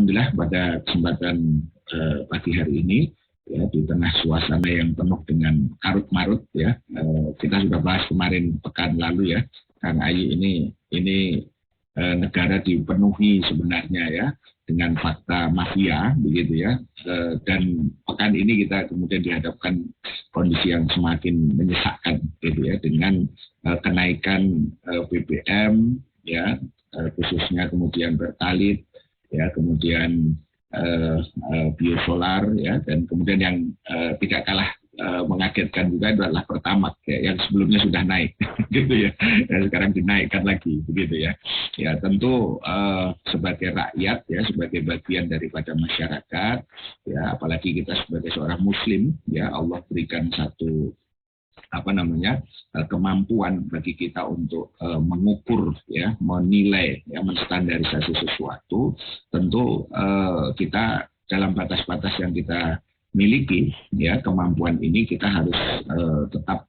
Alhamdulillah pada kesempatan pagi hari ini, ya, di tengah suasana yang penuh dengan karut-marut, ya, kita sudah bahas kemarin pekan lalu, ya, Kang Ayi, ini negara dipenuhi sebenarnya, ya, dengan fakta mafia, begitu, ya, dan pekan ini kita kemudian dihadapkan kondisi yang semakin menyesakkan, gitu, ya, dengan kenaikan BBM, ya, khususnya kemudian Pertalite, ya, kemudian biosolar, ya, dan kemudian yang tidak kalah mengagetkan juga adalah Pertamax, ya, yang sebelumnya sudah naik, gitu, ya, dan sekarang dinaikkan lagi, begitu, ya. Ya, tentu sebagai rakyat, ya, sebagai bagian daripada masyarakat, ya, apalagi kita sebagai seorang Muslim, ya, Allah berikan satu kemampuan bagi kita untuk mengukur, ya, menilai, ya, menstandarisasi sesuatu. Tentu kita dalam batas-batas yang kita miliki, ya, kemampuan ini kita harus tetap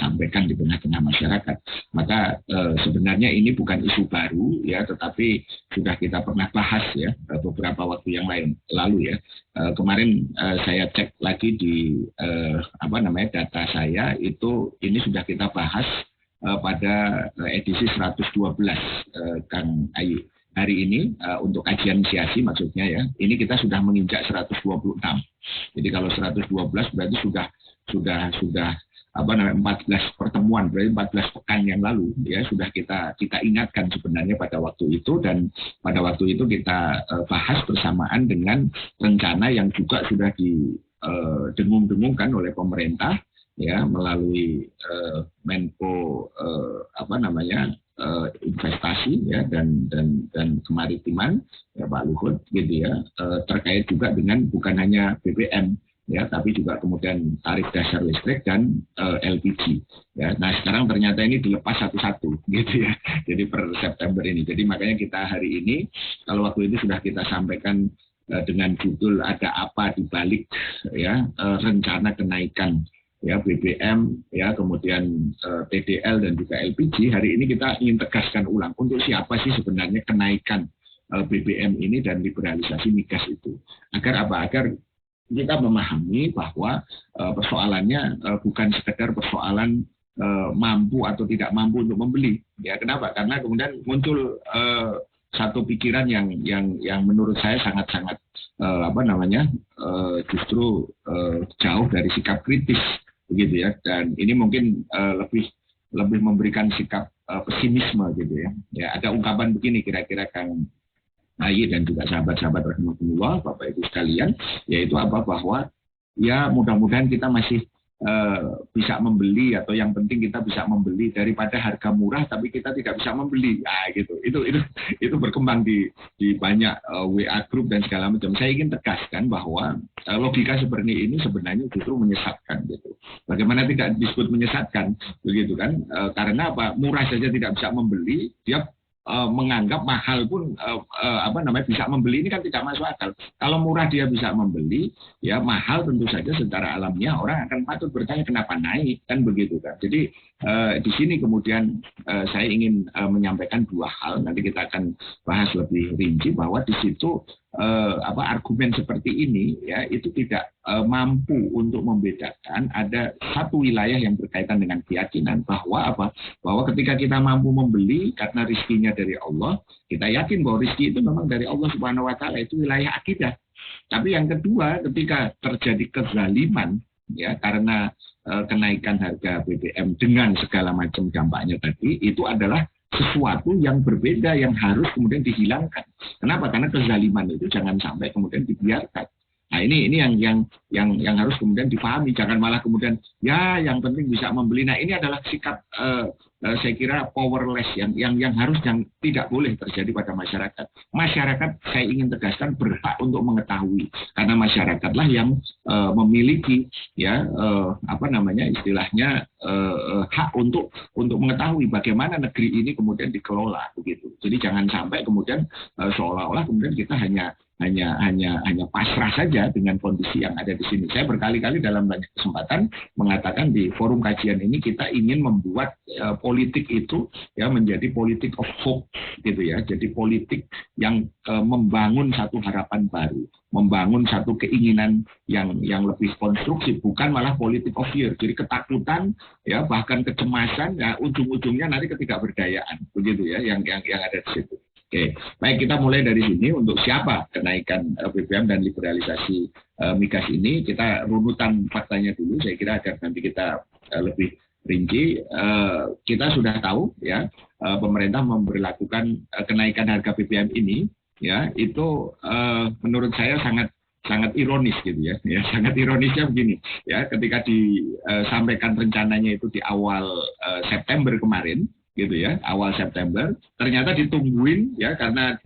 sampaikan di tengah-tengah masyarakat. Maka sebenarnya ini bukan isu baru, ya, tetapi sudah kita pernah bahas, ya, beberapa waktu yang lalu, ya. Kemarin saya cek lagi di data saya, itu ini sudah kita bahas pada edisi 112, Kang Ayu. Hari ini untuk kajian siasi maksudnya, ya, ini kita sudah menginjak 126. Jadi kalau 112 berarti sudah 14 pertemuan, berarti 14 pekan yang lalu, ya, sudah kita ingatkan sebenarnya pada waktu itu, dan pada waktu itu kita bahas bersamaan dengan rencana yang juga sudah didengung-dengungkan oleh pemerintah, ya, melalui Menko investasi, ya, dan kemaritiman, ya, Pak Luhut, gitu, ya, terkait juga dengan bukan hanya BBM, ya, tapi juga kemudian tarif dasar listrik dan LPG, ya. Nah, sekarang ternyata ini dilepas satu-satu, gitu, ya. Jadi per September ini. Jadi makanya kita hari ini, kalau waktu itu sudah kita sampaikan dengan judul ada apa di balik, ya, rencana kenaikan, ya, BBM, ya, kemudian TDL dan juga LPG. Hari ini kita ingin tegaskan ulang untuk siapa sih sebenarnya kenaikan BBM ini dan liberalisasi migas itu. Agar apa? Agar kita memahami bahwa persoalannya bukan sekedar persoalan mampu atau tidak mampu untuk membeli. Ya, kenapa? Karena kemudian muncul satu pikiran yang menurut saya sangat-sangat justru jauh dari sikap kritis, begitu, ya. Dan ini mungkin lebih memberikan sikap pesimisme, gitu, ya. Ya, ada ungkapan begini kira-kira, Kang Ayi dan juga sahabat-sahabat rahmatullah, Bapak Ibu sekalian, yaitu bahwa, ya, mudah-mudahan kita masih bisa membeli, atau yang penting kita bisa membeli daripada harga murah tapi kita tidak bisa membeli. Nah, gitu. Itu berkembang di banyak WA group dan segala macam. Saya ingin tegaskan bahwa logika seperti ini sebenarnya justru menyesatkan, gitu. Bagaimana tidak disebut menyesatkan, begitu kan? Karena apa? Murah saja tidak bisa membeli, dia menganggap mahal pun bisa membeli, ini kan tidak masuk akal. Kalau murah dia bisa membeli, ya, mahal tentu saja secara alamiah orang akan patut bertanya kenapa naik, kan, begitu kan. Jadi di sini kemudian saya ingin menyampaikan dua hal, nanti kita akan bahas lebih rinci, bahwa di situ argumen seperti ini, ya, itu tidak mampu untuk membedakan ada satu wilayah yang berkaitan dengan keyakinan bahwa ketika kita mampu membeli karena rizkinya dari Allah, kita yakin bahwa rizki itu memang dari Allah Subhanahu Wa Taala, itu wilayah akidah. Tapi yang kedua, ketika terjadi kezaliman, ya, karena kenaikan harga BBM dengan segala macam dampaknya tadi, itu adalah sesuatu yang berbeda yang harus kemudian dihilangkan. Kenapa? Karena kezaliman itu jangan sampai kemudian dibiarkan. Nah, ini yang harus kemudian dipahami. Jangan malah kemudian, ya, yang penting bisa membeli. Nah, ini adalah sikap saya kira powerless yang tidak boleh terjadi pada masyarakat. Masyarakat, saya ingin tegaskan, berhak untuk mengetahui, karena masyarakatlah yang memiliki, ya, istilahnya hak untuk mengetahui bagaimana negeri ini kemudian dikelola, begitu. Jadi jangan sampai kemudian seolah-olah kemudian kita hanya hanya pasrah saja dengan kondisi yang ada di sini. Saya berkali-kali dalam banyak kesempatan mengatakan di forum kajian ini kita ingin membuat politik itu ya menjadi politik of hope gitu ya. Jadi politik yang membangun satu harapan baru, membangun satu keinginan yang lebih konstruktif, bukan malah politik of fear. Jadi ketakutan ya bahkan kecemasan ya ujung-ujungnya nanti ketidakberdayaan begitu ya yang ada di situ. Oke, baik kita mulai dari sini untuk siapa kenaikan BBM dan liberalisasi migas ini kita runutan faktanya dulu. Saya kira agar nanti kita lebih rinci. Kita sudah tahu ya pemerintah memberlakukan kenaikan harga BBM ini ya itu menurut saya sangat ironis gitu ya. Sangat ironisnya begini ya ketika disampaikan rencananya itu di awal September kemarin gitu ya, awal September ternyata ditungguin ya karena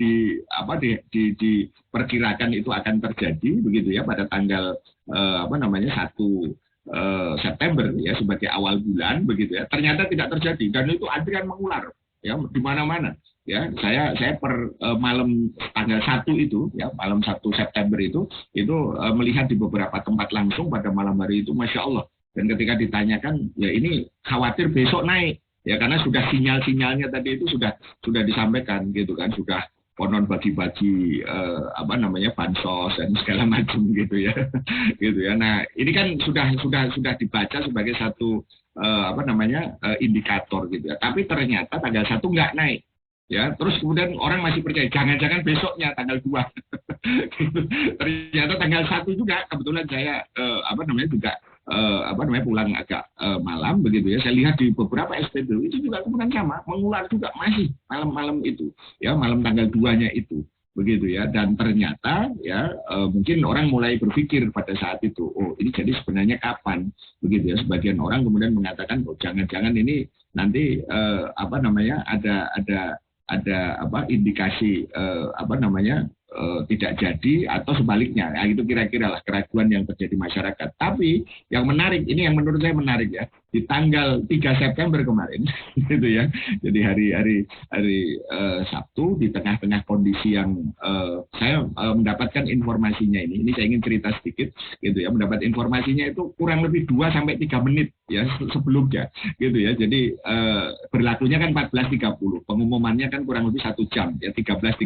diperkirakan itu akan terjadi begitu ya pada tanggal 1 September ya sebagai awal bulan begitu ya, ternyata tidak terjadi dan itu antrian mengular ya di mana-mana ya. Saya per malam tanggal 1 itu ya, malam 1 September itu melihat di beberapa tempat langsung pada malam hari itu, Masya Allah. Dan ketika ditanyakan ya ini khawatir besok naik ya karena sudah sinyal-sinyalnya tadi itu sudah disampaikan gitu kan, sudah konon bagi-bagi bansos dan segala macam gitu ya gitu ya. Nah ini kan sudah dibaca sebagai satu indikator gitu ya, tapi ternyata tanggal 1 nggak naik ya, terus kemudian orang masih percaya jangan-jangan besoknya tanggal 2 ternyata tanggal 1 juga kebetulan saya juga pulang agak malam begitu ya. Saya lihat di beberapa SPBU itu juga kemudian sama mengular juga masih malam-malam itu ya, malam tanggal 2-nya itu begitu ya. Dan ternyata ya mungkin orang mulai berpikir pada saat itu, oh ini jadi sebenarnya kapan begitu ya. Sebagian orang kemudian mengatakan oh jangan-jangan ini nanti ada indikasi tidak jadi atau sebaliknya. Nah, itu kira-kira lah keraguan yang terjadi masyarakat. Tapi yang menarik, ini yang menurut saya menarik ya, di tanggal 3 September kemarin, gitu ya. Jadi hari Sabtu di tengah-tengah kondisi yang saya mendapatkan informasinya ini saya ingin cerita sedikit, gitu ya. Mendapat informasinya itu kurang lebih 2 sampai 3 menit ya sebelumnya, gitu ya. Jadi berlakunya kan 14.30, pengumumannya kan kurang lebih 1 jam ya 13.30.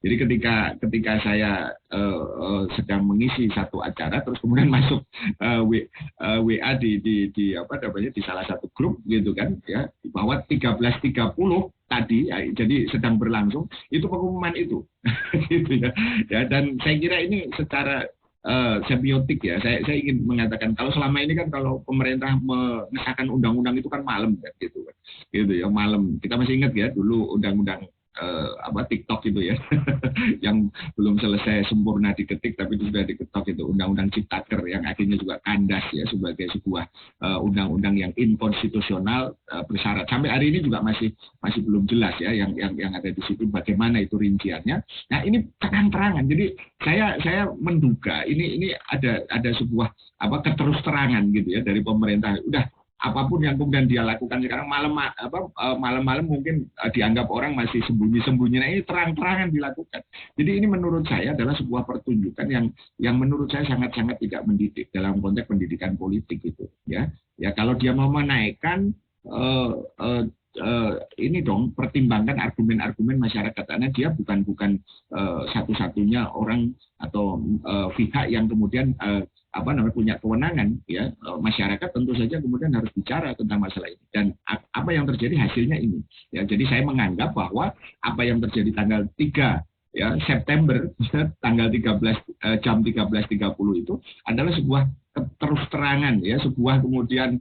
Jadi ketika saya sedang mengisi satu acara terus kemudian masuk WA di salah satu grup gitu kan ya, bahwa 13.30 tadi ya, jadi sedang berlangsung itu pengumuman itu gitu ya. Dan saya kira ini secara semiotik ya, saya ingin mengatakan kalau selama ini kan kalau pemerintah mengesahkan undang-undang itu kan malam kan gitu ya, malam. Kita masih ingat ya dulu undang-undang TikTok itu ya yang belum selesai sempurna diketik tapi sudah diketok, itu undang-undang Ciptaker yang akhirnya juga kandas ya sebagai sebuah undang-undang yang inkonstitusional bersyarat. Sampai hari ini juga masih belum jelas ya yang ada di situ bagaimana itu rinciannya. Nah ini terang-terangan. Jadi saya menduga ini ada sebuah keterus-terangan gitu ya dari pemerintah. Udah apapun yang kemudian dia lakukan sekarang malam-malam mungkin dianggap orang masih sembunyi-sembunyi. Nah, ini terang-terangan dilakukan. Jadi ini menurut saya adalah sebuah pertunjukan yang menurut saya sangat-sangat tidak mendidik dalam konteks pendidikan politik itu ya. Ya kalau dia mau menaikkan ini dong, pertimbangkan argumen-argumen masyarakat, karena dia bukan satu-satunya orang atau pihak yang kemudian punya kewenangan ya. Masyarakat tentu saja kemudian harus bicara tentang masalah ini, dan apa yang terjadi hasilnya ini ya. Jadi saya menganggap bahwa apa yang terjadi tanggal 3 ya September tanggal 13 jam 13.30 itu adalah sebuah terus-terangan ya, sebuah kemudian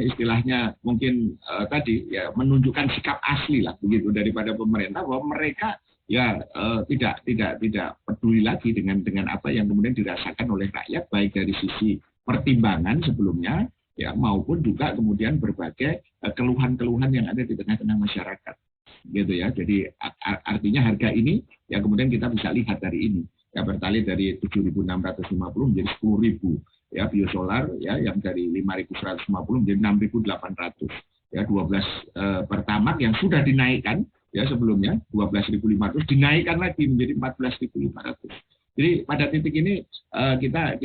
istilahnya mungkin tadi ya menunjukkan sikap asli lah begitu daripada pemerintah, bahwa mereka ya tidak peduli lagi dengan apa yang kemudian dirasakan oleh rakyat, baik dari sisi pertimbangan sebelumnya ya maupun juga kemudian berbagai keluhan-keluhan yang ada di tengah-tengah masyarakat gitu ya. Jadi artinya harga ini ya kemudian kita bisa lihat dari ini ya, bertalih dari 7.650 menjadi 10.000 ya, biosolar ya yang dari 5.150 menjadi 6.800 ya, 12 Pertamax yang sudah dinaikkan ya sebelumnya 12.500 dinaikkan lagi menjadi 14.500. Jadi pada titik ini kita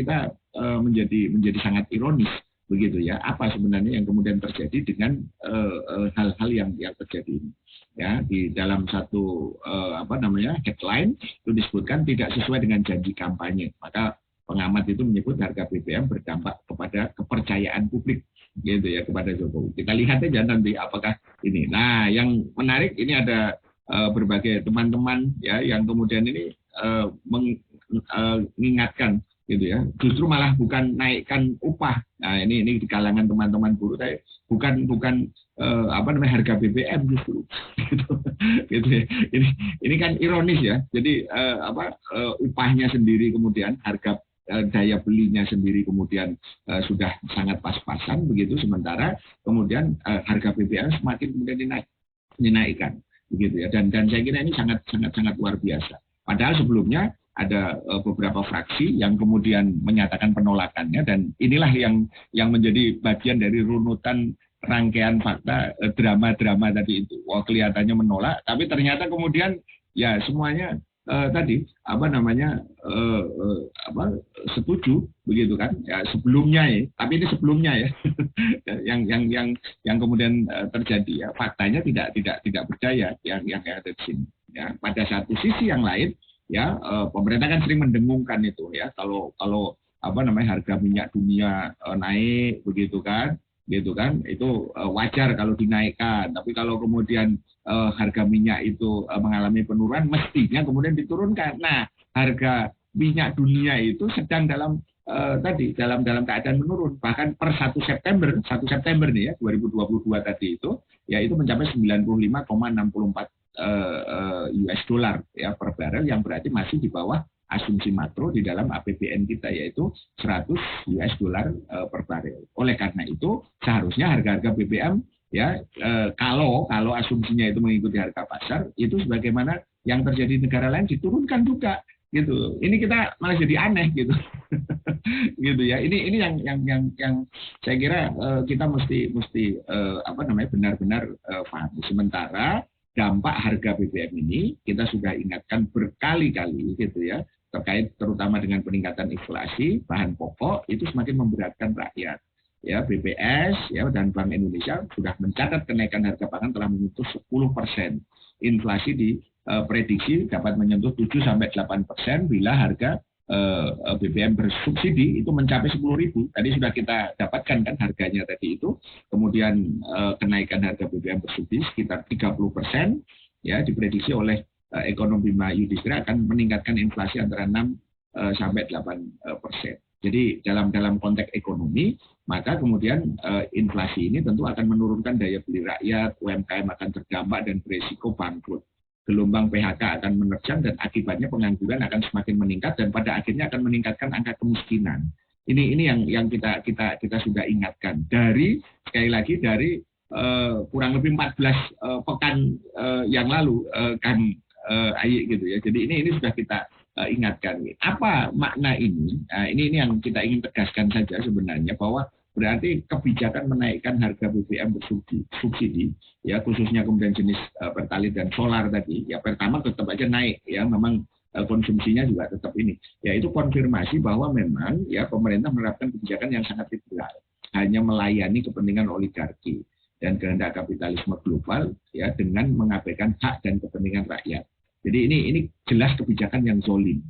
menjadi sangat ironis begitu ya, apa sebenarnya yang kemudian terjadi dengan hal-hal yang terjadi ini ya. Di dalam satu headline itu disebutkan tidak sesuai dengan janji kampanye, maka pengamat itu menyebut harga BBM berdampak kepada kepercayaan publik gitu ya kepada Jokowi. Kita lihat aja nanti apakah ini. Nah, yang menarik ini ada berbagai teman-teman ya yang kemudian ini mengingatkan gitu ya, justru malah bukan naikkan upah. Nah ini di kalangan teman-teman buruh, bukan harga BBM justru gitu ya. Ini kan ironis ya. Jadi upahnya sendiri, kemudian harga daya belinya sendiri kemudian sudah sangat pas-pasan begitu, sementara kemudian harga BBM semakin kemudian dinaikkan begitu ya. Dan saya kira ini sangat luar biasa. Padahal sebelumnya ada beberapa fraksi yang kemudian menyatakan penolakannya, dan inilah yang menjadi bagian dari runutan rangkaian fakta drama-drama tadi itu. Wah, kelihatannya menolak, tapi ternyata kemudian ya semuanya setuju begitu kan ya sebelumnya ya, tapi ini sebelumnya ya yang kemudian terjadi ya, faktanya tidak percaya yang ada di sini ya. Pada satu sisi yang lain ya, pemerintah kan sering mendengungkan itu ya, kalau harga minyak dunia naik begitu kan itu wajar kalau dinaikkan, tapi kalau kemudian harga minyak itu mengalami penurunan mestinya kemudian diturunkan. Nah, harga minyak dunia itu sedang dalam keadaan menurun, bahkan per 1 September nih ya 2022 tadi itu ya itu mencapai 95,64 US dollar ya per barel, yang berarti masih di bawah asumsi makro di dalam APBN kita, yaitu 100 US dollar per barel. Oleh karena itu seharusnya harga-harga BBM ya kalau asumsinya itu mengikuti harga pasar, itu sebagaimana yang terjadi di negara lain diturunkan juga gitu. Ini kita malah jadi aneh gitu. Gitu ya. Ini yang saya kira kita mesti benar-benar paham. Sementara dampak harga BBM ini kita sudah ingatkan berkali-kali gitu ya, terkait terutama dengan peningkatan inflasi bahan pokok itu semakin memberatkan rakyat. Ya, BPS ya dan Bank Indonesia sudah mencatat kenaikan harga pangan telah menyentuh 10%. Inflasi diprediksi dapat menyentuh 7-8% bila harga BBM bersubsidi itu mencapai 10.000. Tadi sudah kita dapatkan kan harganya tadi itu. Kemudian kenaikan harga BBM bersubsidi sekitar 30%, ya diprediksi oleh ekonom Bima Yudhistira akan meningkatkan inflasi antara 6-8%. Jadi dalam konteks ekonomi, maka kemudian inflasi ini tentu akan menurunkan daya beli rakyat, UMKM akan terdampak dan berisiko bangkrut. Gelombang PHK akan menerjang dan akibatnya pengangguran akan semakin meningkat dan pada akhirnya akan meningkatkan angka kemiskinan. Ini yang kita sudah ingatkan sekali lagi dari kurang lebih 14 pekan yang lalu kan Ayi gitu ya. Jadi ini sudah kita ingatkan. Apa makna ini? Nah, ini yang kita ingin tegaskan saja sebenarnya, bahwa berarti kebijakan menaikkan harga BBM bersubsidi ya, khususnya kemudian jenis pertalite dan solar tadi ya, pertama tetap aja naik ya, memang konsumsinya juga tetap ini ya, itu konfirmasi bahwa memang ya pemerintah menerapkan kebijakan yang sangat liberal, hanya melayani kepentingan oligarki dan kehendak kapitalisme global ya, dengan mengabaikan hak dan kepentingan rakyat. Jadi ini jelas kebijakan yang zalim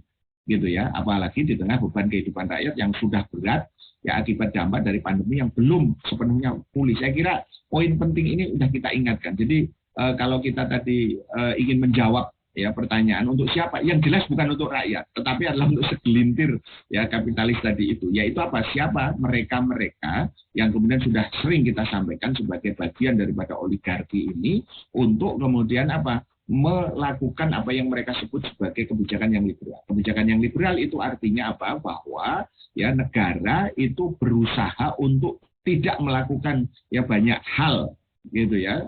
gitu ya, apalagi di tengah beban kehidupan rakyat yang sudah berat ya akibat dampak dari pandemi yang belum sepenuhnya pulih. Saya kira poin penting ini sudah kita ingatkan. Jadi kalau kita tadi ingin menjawab ya pertanyaan untuk siapa, yang jelas bukan untuk rakyat, tetapi adalah untuk segelintir ya kapitalis tadi itu. Yaitu apa? Siapa? Mereka-mereka yang kemudian sudah sering kita sampaikan sebagai bagian daripada oligarki ini, untuk kemudian apa? Melakukan apa yang mereka sebut sebagai kebijakan yang liberal. Kebijakan yang liberal itu artinya apa? Bahwa ya negara itu berusaha untuk tidak melakukan ya banyak hal gitu ya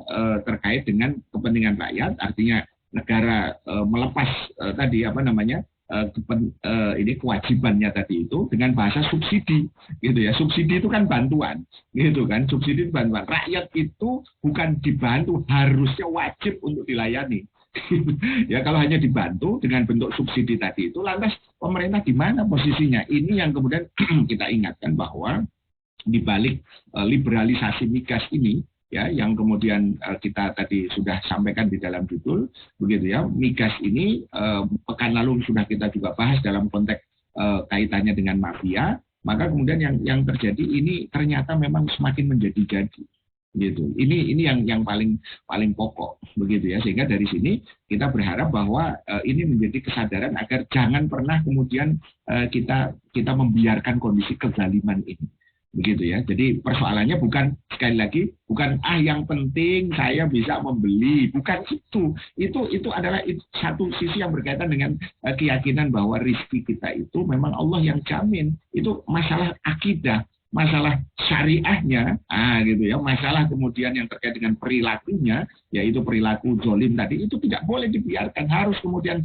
terkait dengan kepentingan rakyat. Artinya negara melepas ini kewajibannya tadi itu dengan bahasa subsidi, gitu ya. Subsidi itu kan bantuan, gitu kan. Subsidi itu bantuan. Rakyat itu bukan dibantu, harusnya wajib untuk dilayani. Ya kalau hanya dibantu dengan bentuk subsidi tadi itu, lantas pemerintah di mana posisinya? Ini yang kemudian kita ingatkan bahwa di balik liberalisasi migas ini, ya, yang kemudian kita tadi sudah sampaikan di dalam judul, begitu ya, migas ini pekan lalu sudah kita juga bahas dalam konteks kaitannya dengan mafia, maka kemudian yang terjadi ini ternyata memang semakin menjadi-jadi, gitu. Ini yang paling pokok, begitu ya, sehingga dari sini kita berharap bahwa ini menjadi kesadaran agar jangan pernah kemudian kita membiarkan kondisi kezaliman ini. Begitu ya. Jadi persoalannya bukan, sekali lagi, bukan yang penting saya bisa membeli, bukan itu. Itu adalah satu sisi yang berkaitan dengan keyakinan bahwa rezeki kita itu memang Allah yang jamin. Itu masalah akidah, masalah syariahnya, gitu ya. Masalah kemudian yang terkait dengan perilakunya, yaitu perilaku zolim tadi, itu tidak boleh dibiarkan, harus kemudian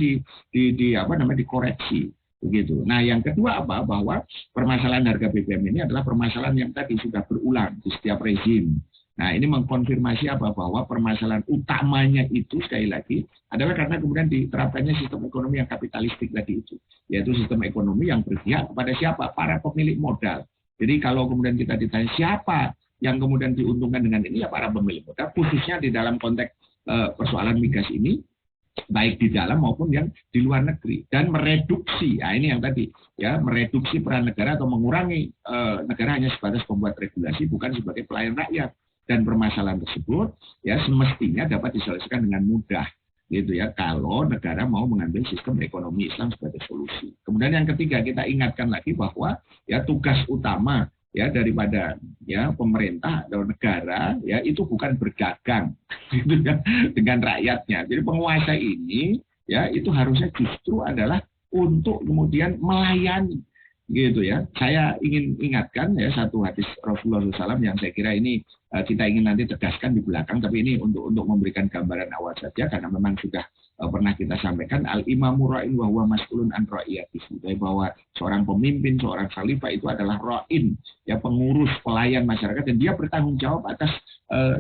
dikoreksi. Begitu. Nah, yang kedua apa? Bahwa permasalahan harga BBM ini adalah permasalahan yang tadi sudah berulang di setiap rezim. Nah, ini mengkonfirmasi apa? Bahwa permasalahan utamanya itu sekali lagi adalah karena kemudian diterapkannya sistem ekonomi yang kapitalistik tadi itu, yaitu sistem ekonomi yang berpihak kepada siapa? Para pemilik modal. Jadi kalau kemudian kita ditanya siapa yang kemudian diuntungkan dengan ini, ya para pemilik modal, khususnya di dalam konteks persoalan migas ini, baik di dalam maupun yang di luar negeri, dan mereduksi, ini yang tadi ya, mereduksi peran negara atau mengurangi negara hanya sebatas pembuat regulasi, bukan sebagai pelayan rakyat. Dan permasalahan tersebut ya semestinya dapat diselesaikan dengan mudah, gitu ya, kalau negara mau mengambil sistem ekonomi Islam sebagai solusi. Kemudian yang ketiga, kita ingatkan lagi bahwa ya tugas utama ya daripada ya pemerintah atau negara ya itu bukan berdagang gitu ya dengan rakyatnya. Jadi penguasa ini ya itu harusnya justru adalah untuk kemudian melayani, gitu ya. Saya ingin ingatkan ya satu hadis Rasulullah SAW yang saya kira ini kita ingin nanti tegaskan di belakang, tapi ini untuk memberikan gambaran awal saja karena memang sudah pernah kita sampaikan, al-imamu ra'in wa huwa mas'ulun an ra'iyatihi, bahwa seorang pemimpin, seorang khalifah itu adalah ra'in, ya pengurus, pelayan masyarakat, dan dia bertanggung jawab atas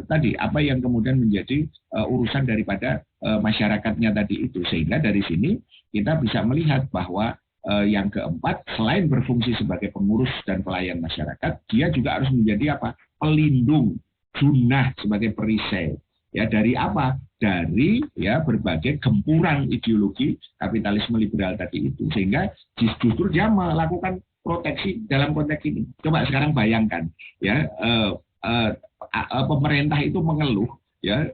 tadi apa yang kemudian menjadi urusan daripada masyarakatnya tadi itu. Sehingga dari sini kita bisa melihat bahwa yang keempat, selain berfungsi sebagai pengurus dan pelayan masyarakat, dia juga harus menjadi apa? Pelindung, junah, sebagai perisai. Ya dari apa? Dari ya berbagai gempuran ideologi kapitalisme liberal tadi itu, sehingga justru dia melakukan proteksi dalam konteks ini. Coba sekarang bayangkan ya pemerintah itu mengeluh ya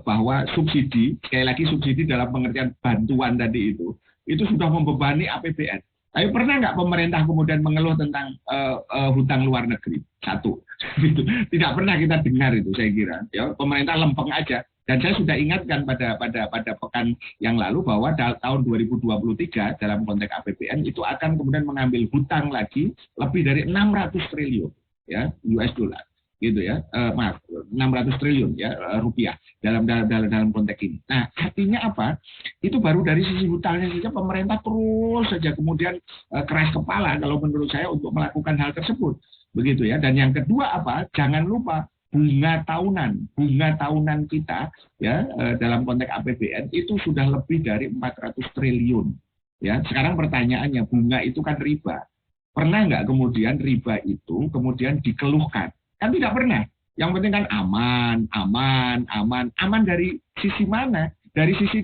bahwa subsidi, sekali lagi subsidi dalam pengertian bantuan tadi itu sudah membebani APBN. Tapi pernah nggak pemerintah kemudian mengeluh tentang hutang luar negeri? Satu, tidak pernah kita dengar itu, saya kira. Ya, pemerintah lempeng aja. Dan saya sudah ingatkan pada pekan yang lalu bahwa tahun 2023 dalam konteks APBN itu akan kemudian mengambil hutang lagi lebih dari 600 triliun ya US dollar. Gitu ya, 600 triliun ya rupiah dalam konteks ini. Nah, artinya apa? Itu baru dari sisi hutangnya saja pemerintah terus saja kemudian keras kepala kalau menurut saya untuk melakukan hal tersebut. Begitu ya. Dan yang kedua apa? Jangan lupa bunga tahunan kita ya dalam konteks APBN itu sudah lebih dari 400 triliun. Ya, sekarang pertanyaannya, bunga itu kan riba. Pernah nggak kemudian riba itu kemudian dikeluhkan? Kan tidak pernah. Yang penting kan aman dari sisi mana? Dari sisi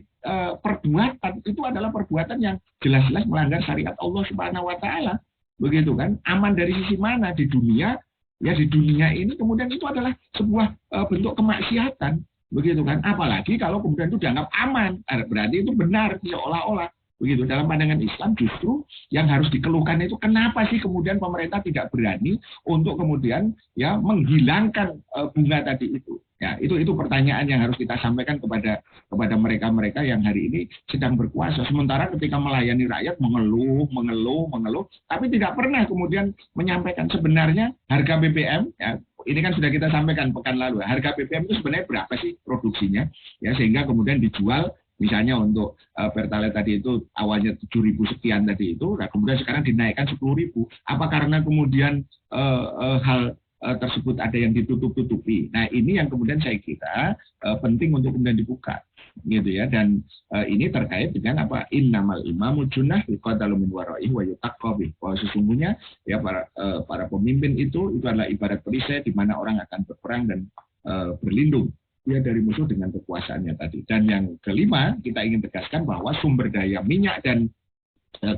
perbuatan, itu adalah perbuatan yang jelas-jelas melanggar syariat Allah Subhanahu wa taala. Begitu kan? Aman dari sisi mana? Di dunia, ya di dunia ini kemudian itu adalah sebuah bentuk kemaksiatan. Begitu kan? Apalagi kalau kemudian itu dianggap aman, berarti itu benar seolah-olah. Begitu, dalam pandangan Islam justru yang harus dikeluhkan itu kenapa sih kemudian pemerintah tidak berani untuk kemudian ya menghilangkan bunga tadi itu. Ya, itu pertanyaan yang harus kita sampaikan kepada mereka-mereka yang hari ini sedang berkuasa. Sementara ketika melayani rakyat mengeluh, tapi tidak pernah kemudian menyampaikan sebenarnya harga BBM ya, ini kan sudah kita sampaikan pekan lalu. Harga BBM itu sebenarnya berapa sih produksinya? Ya, sehingga kemudian dijual Misalnya untuk Pertalite tadi itu awalnya 7.000 sekian tadi itu, nah kemudian sekarang dinaikkan 10.000. Apa karena kemudian hal tersebut ada yang ditutup-tutupi? Nah ini yang kemudian saya kira penting untuk kemudian dibuka, gitu ya. Dan ini terkait dengan apa? Innamal imamu junnah yuqatalu min waraihi wa yutaqqabih. Bahwa sesungguhnya ya para pemimpin itu adalah ibarat perisai di mana orang akan berperang dan berlindung ya dari musuh dengan kekuasaannya tadi. Dan yang kelima, kita ingin tegaskan bahwa sumber daya minyak dan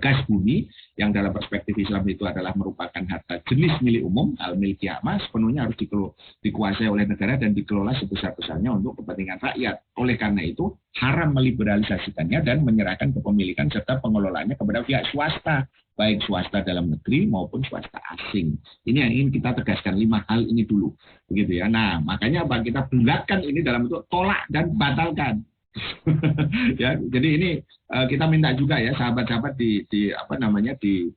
gas bumi yang dalam perspektif Islam itu adalah merupakan harta jenis milik umum, al-milki amma, sepenuhnya harus dikuasai oleh negara dan dikelola sebesar-besarnya untuk kepentingan rakyat. Oleh karena itu, haram meliberalisasikannya dan menyerahkan kepemilikan serta pengelolaannya kepada pihak swasta, baik swasta dalam negeri maupun swasta asing. Ini yang ingin kita tegaskan, 5 hal ini dulu, begitu ya. Nah, makanya apa, kita bulatkan ini dalam bentuk tolak dan batalkan. Ya, jadi ini kita minta juga ya sahabat-sahabat di apa namanya di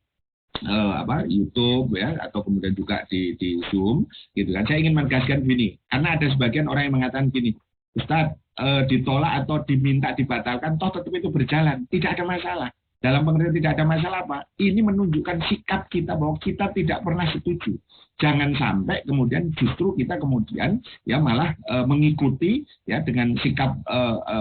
YouTube ya, atau kemudian juga di Zoom, gitu kan. Saya ingin menegaskan gini, karena ada sebagian orang yang mengatakan gini, Ustadz, ditolak atau diminta dibatalkan, toh tetap itu berjalan, tidak ada masalah. Dalam pengertian tidak ada masalah apa? Ini menunjukkan sikap kita bahwa kita tidak pernah setuju. Jangan sampai kemudian justru kita kemudian ya malah mengikuti ya dengan sikap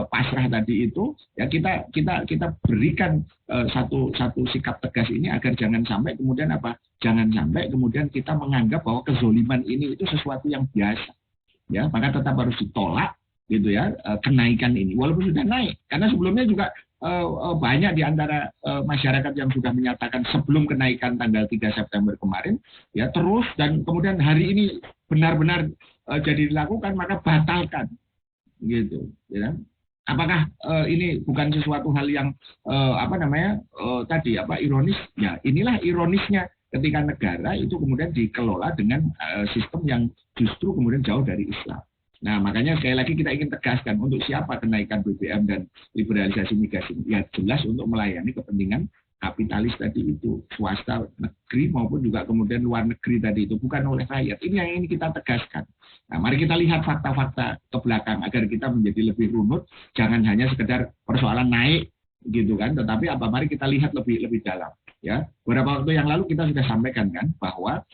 pasrah tadi itu, ya kita berikan satu sikap tegas ini agar jangan sampai kemudian apa? Jangan sampai kemudian kita menganggap bahwa kezoliman ini itu sesuatu yang biasa. Ya, maka tetap harus ditolak gitu ya kenaikan ini walaupun sudah naik, karena sebelumnya juga banyak di antara masyarakat yang sudah menyatakan sebelum kenaikan tanggal 3 September kemarin ya terus, dan kemudian hari ini benar-benar jadi dilakukan, maka batalkan gitu ya. Apakah ini bukan sesuatu hal yang tadi ironis? Ya, inilah ironisnya ketika negara itu kemudian dikelola dengan sistem yang justru kemudian jauh dari Islam. Nah, makanya sekali lagi kita ingin tegaskan untuk siapa kenaikan BBM dan liberalisasi migas ini. Ya jelas untuk melayani kepentingan kapitalis tadi itu, swasta negeri maupun juga kemudian luar negeri tadi itu, bukan oleh rakyat. Ini yang ingin kita tegaskan. Nah, mari kita lihat fakta-fakta ke belakang agar kita menjadi lebih runut, jangan hanya sekedar persoalan naik gitu kan, tetapi mari kita lihat lebih dalam ya. Beberapa waktu yang lalu kita sudah sampaikan kan bahwa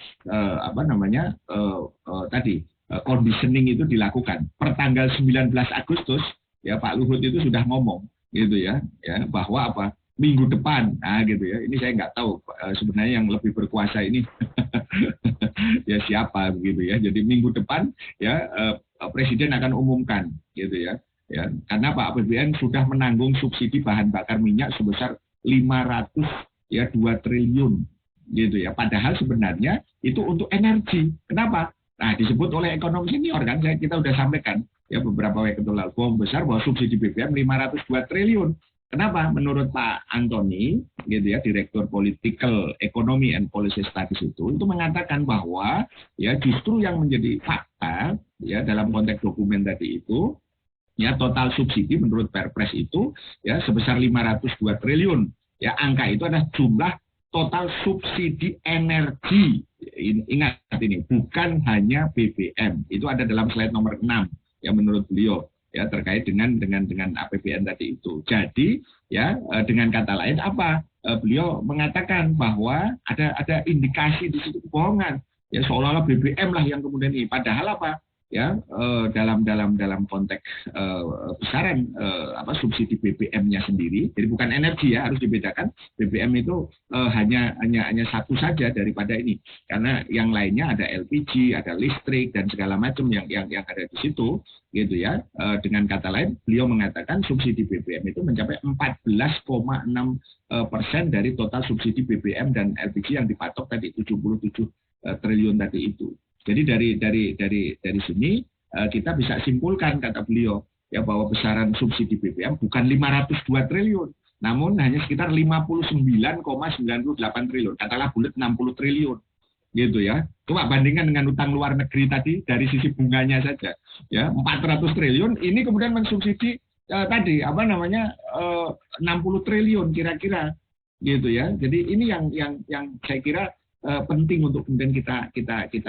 tadi conditioning itu dilakukan. Pertanggal 19 Agustus ya Pak Luhut itu sudah ngomong gitu ya bahwa minggu depan, nah gitu ya. Ini saya nggak tahu sebenarnya yang lebih berkuasa ini ya siapa begitu ya. Jadi minggu depan ya Presiden akan umumkan gitu ya. Karena Pak APBN sudah menanggung subsidi bahan bakar minyak sebesar 502 triliun gitu ya. Padahal sebenarnya itu untuk energi. Kenapa? Nah, disebut oleh ekonom senior kan, kita sudah sampaikan ya beberapa waktu lalu besar bahwa subsidi BBM 502 triliun. Kenapa? Menurut Pak Antoni, gitu ya, Direktur Political Economy and Policy Studies itu mengatakan bahwa ya justru yang menjadi fakta ya dalam konteks dokumen tadi itu ya total subsidi menurut Perpres itu ya sebesar 502 triliun. Ya angka itu adalah jumlah total subsidi energi. Ingat ini, bukan hanya BBM. Itu ada dalam slide nomor 6 yang menurut beliau ya terkait dengan APBN tadi itu. Jadi ya dengan kata lain beliau mengatakan bahwa ada indikasi di situ kebohongan. Ya seolah-olah BBM lah yang kemudian ini. Padahal dalam konteks besaran subsidi BBM-nya sendiri, jadi bukan energi ya, harus dibedakan. BBM itu hanya satu saja daripada ini, karena yang lainnya ada LPG, ada listrik dan segala macam yang ada di situ gitu ya. Dengan kata lain, beliau mengatakan subsidi BBM itu mencapai 14,6% dari total subsidi BBM dan LPG yang dipatok tadi 77 triliun tadi itu. Jadi dari sini kita bisa simpulkan, kata beliau ya, bahwa besaran subsidi BBM bukan 502 triliun, namun hanya sekitar 59,98 triliun, katakanlah bulat 60 triliun gitu ya. Coba bandingkan dengan utang luar negeri tadi dari sisi bunganya saja ya 400 triliun, ini kemudian mensubsidi 60 triliun kira-kira gitu ya. Jadi ini yang saya kira penting untuk kemudian kita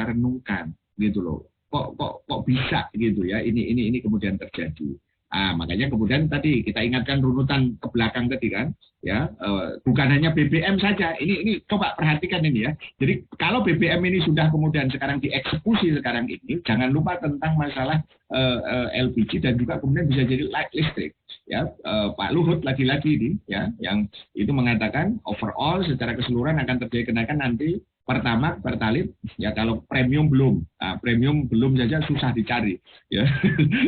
renungkan gitu loh. Kok bisa gitu ya ini kemudian terjadi. Makanya kemudian tadi kita ingatkan runutan ke belakang tadi kan, ya bukan hanya BBM saja. Ini coba perhatikan ini ya. Jadi kalau BBM ini sudah kemudian sekarang dieksekusi sekarang ini, jangan lupa tentang masalah LPG dan juga kemudian bisa jadi light listrik. Ya, Pak Luhut lagi-lagi ini, ya, yang itu mengatakan overall secara keseluruhan akan terjadi kenaikan nanti. Pertama, Pertalite, ya kalau premium belum, premium belum saja susah dicari, ya.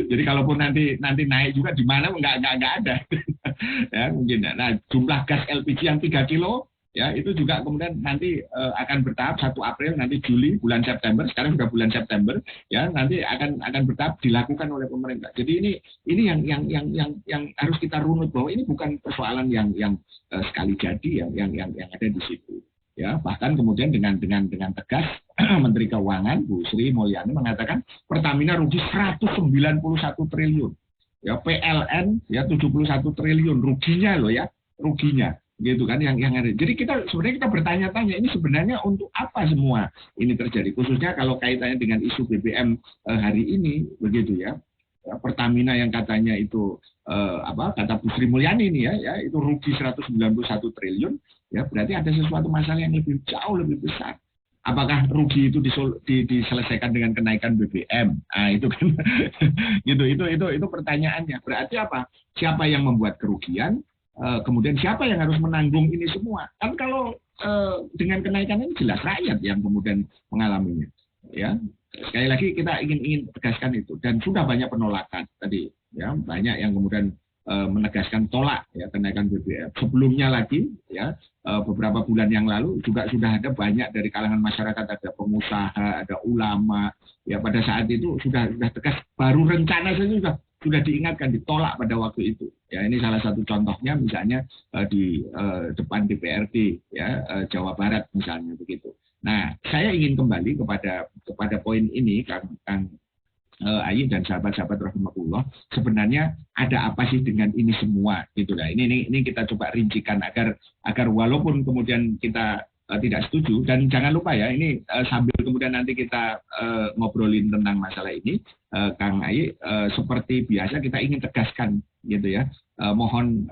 Jadi kalaupun nanti naik juga di mana nggak ada, ya mungkin. Nah jumlah gas LPG yang 3 kilo, ya itu juga kemudian nanti akan bertahap 1 April, nanti Juli, bulan September, sekarang sudah bulan September, ya nanti akan bertahap dilakukan oleh pemerintah. Jadi ini yang harus kita runut bahwa ini bukan persoalan yang sekali jadi yang ada di situ. Ya, bahkan kemudian dengan tegas Menteri Keuangan Bu Sri Mulyani mengatakan Pertamina rugi 191 triliun. Ya, PLN ya 71 triliun ruginya loh ya, ruginya gitu kan yang ada. Jadi kita bertanya-tanya ini sebenarnya untuk apa semua ini terjadi, khususnya kalau kaitannya dengan isu BBM hari ini begitu ya. Pertamina yang katanya itu kata Bu Sri Mulyani ini ya itu rugi 191 triliun, ya berarti ada sesuatu masalah yang jauh lebih besar. Apakah rugi itu diselesaikan dengan kenaikan BBM? Itu kan itu pertanyaannya. Berarti apa? Siapa yang membuat kerugian? Kemudian siapa yang harus menanggung ini semua? Kan kalau dengan kenaikan ini jelas rakyat yang kemudian mengalaminya. Ya, sekali lagi kita ingin tegaskan itu, dan sudah banyak penolakan tadi, ya banyak yang kemudian menegaskan tolak ya kenaikan BBM. Sebelumnya lagi ya beberapa bulan yang lalu juga sudah ada banyak dari kalangan masyarakat, ada pengusaha, ada ulama, ya pada saat itu sudah tegas, baru rencana saja sudah diingatkan, ditolak pada waktu itu. Ya ini salah satu contohnya misalnya di depan DPRD ya Jawa Barat misalnya begitu. Nah, saya ingin kembali kepada poin ini, Kang Ayi dan sahabat-sahabat rahimahullah, sebenarnya ada apa sih dengan ini semua gitu lah. Ini kita coba rincikan agar walaupun kemudian kita tidak setuju, dan jangan lupa ya ini sambil kemudian nanti kita ngobrolin tentang masalah ini, Kang Ayi, seperti biasa kita ingin tegaskan gitu ya. Mohon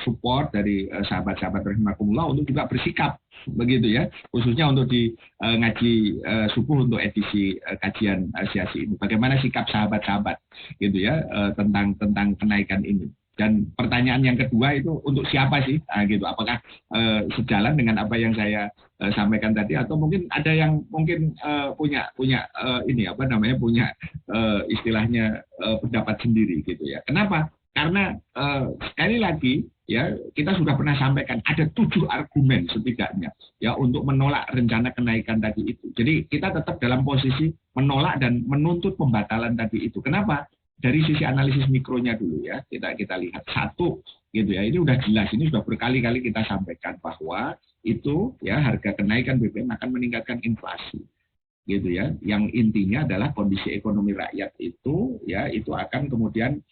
support dari sahabat-sahabat rahimahullah untuk juga bersikap begitu ya, khususnya untuk di ngaji subuh untuk edisi kajian siasi ini. Bagaimana sikap sahabat-sahabat gitu ya tentang kenaikan ini. Dan pertanyaan yang kedua itu untuk siapa sih? Gitu. Apakah sejalan dengan apa yang saya sampaikan tadi, atau mungkin ada yang mungkin punya ini punya istilahnya pendapat sendiri gitu ya. Kenapa? Karena sekali lagi ya kita sudah pernah sampaikan ada 7 argumen setidaknya ya untuk menolak rencana kenaikan tadi itu. Jadi kita tetap dalam posisi menolak dan menuntut pembatalan tadi itu. Kenapa? Dari sisi analisis mikronya dulu ya, kita lihat satu gitu ya. Ini udah jelas, ini sudah berkali-kali kita sampaikan bahwa itu ya harga kenaikan BBM akan meningkatkan inflasi gitu ya. Yang intinya adalah kondisi ekonomi rakyat itu ya itu akan kemudian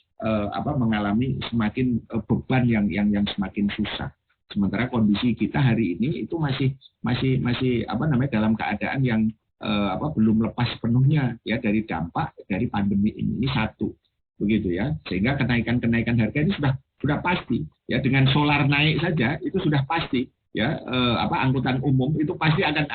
mengalami semakin beban yang semakin susah. Sementara kondisi kita hari ini itu masih dalam keadaan yang belum lepas sepenuhnya ya dari dampak dari pandemi ini satu begitu ya, sehingga kenaikan harga ini sudah pasti ya. Dengan solar naik saja itu sudah pasti ya, angkutan umum itu pasti akan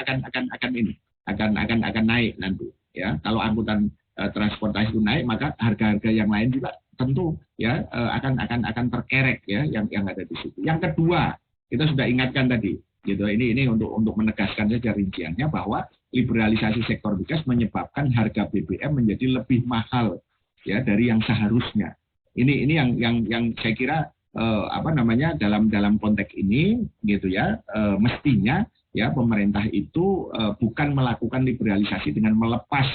naik nanti ya. Kalau angkutan transportasi itu naik, maka harga-harga yang lain juga tentu ya akan terkerek ya yang ada di situ. Yang kedua, kita sudah ingatkan tadi gitu, ini untuk menegaskan saja rinciannya bahwa liberalisasi sektor migas menyebabkan harga BBM menjadi lebih mahal ya dari yang seharusnya. Ini yang saya kira dalam konteks ini gitu ya, mestinya ya pemerintah itu bukan melakukan liberalisasi dengan melepas